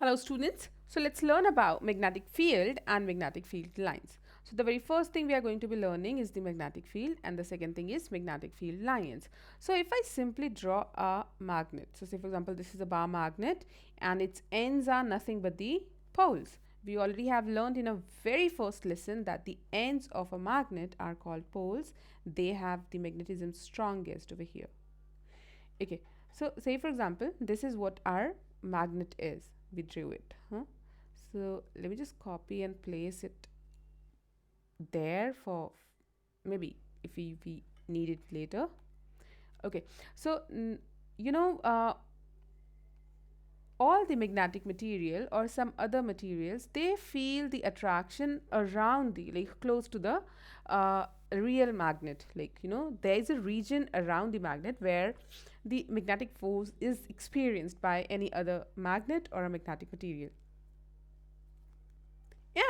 Hello students, so let's learn about magnetic field and magnetic field lines. So the very first thing we are going to be learning is the magnetic field, and the second thing is magnetic field lines. So if I simply draw a magnet, so say for example this is a bar magnet and its ends are nothing but the poles. We already have learned in a very first lesson that the ends of a magnet are called poles. They have the magnetism strongest over here. Okay, so say for example, this is what our magnet is. We drew it. So let me just copy and place it there for maybe if we need it later. Okay, so you know, all the magnetic material or some other materials, they feel the attraction around the, like, close to the real magnet. Like, there is a region around the magnet where the magnetic force is experienced by any other magnet or a magnetic material,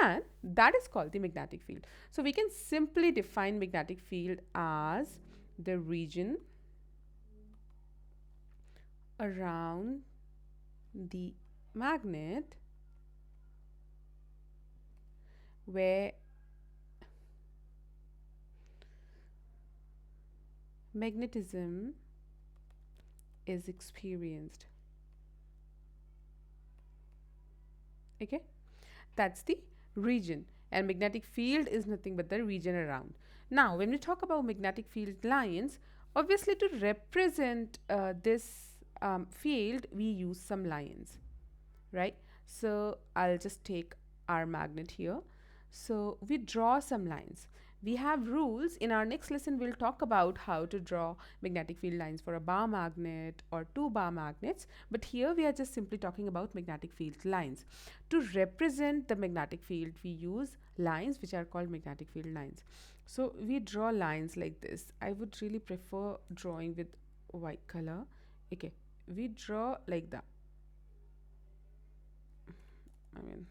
and that is called the magnetic field. So we can simply define magnetic field as the region around the magnet where magnetism is experienced. Okay, that's the region, and magnetic field is nothing but the region around. Now when we talk about magnetic field lines, obviously to represent this field we use some lines, right? So I'll just take our magnet here. So we draw some lines. We have rules. In our next lesson, we'll talk about how to draw magnetic field lines for a bar magnet or two bar magnets. But here we are just simply talking about magnetic field lines. To represent the magnetic field, we use lines which are called magnetic field lines. So we draw lines like this. I would really prefer drawing with white color. Okay, we draw like that. I mean,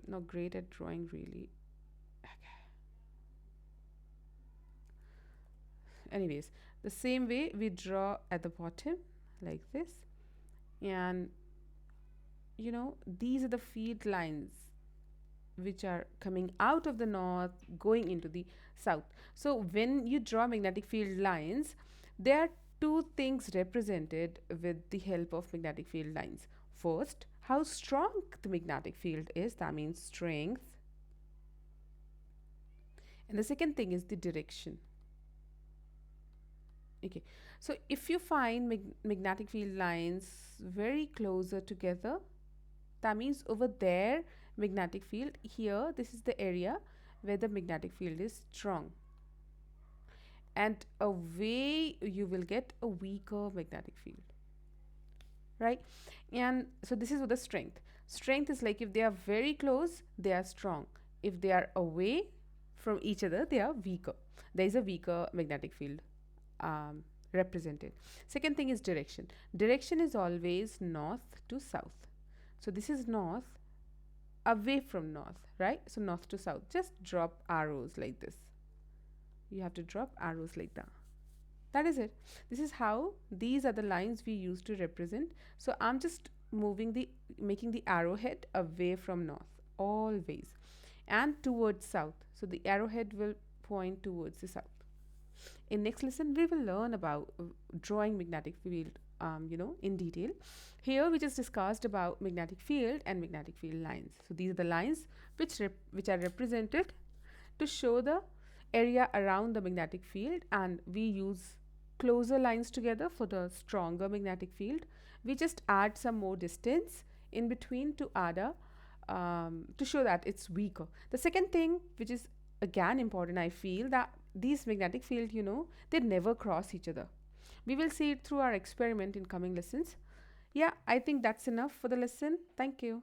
not great at drawing really. Anyways, the same way we draw at the bottom like this, and these are the field lines which are coming out of the north going into the south. So when you draw magnetic field lines, there are two things represented with the help of magnetic field lines. First, how strong the magnetic field is, that means strength, and the second thing is the direction. Okay, so if you find magnetic field lines very closer together, that means over there magnetic field, here this is the area where the magnetic field is strong, and away you will get a weaker magnetic field, right? And so this is what the strength is like. If they are very close, they are strong. If they are away from each other, they are weaker. There is a weaker magnetic field um, represented. Second thing is direction. Direction is always north to south. So this is north, away from north, right? So north to south. Just drop arrows like this. You have to drop arrows like that. That is it. This is how these are the lines we use to represent. So I'm just making the arrowhead away from north always and towards south. So the arrowhead will point towards the south. In next lesson, we will learn about drawing magnetic field, in detail. Here we just discussed about magnetic field and magnetic field lines. So these are the lines which are represented to show the area around the magnetic field, and we use closer lines together for the stronger magnetic field. We just add some more distance in between to add a to show that it's weaker. The second thing, which is again important, I feel that these magnetic field, they never cross each other. We will see it through our experiment in coming lessons. Yeah, I think that's enough for the lesson. Thank you.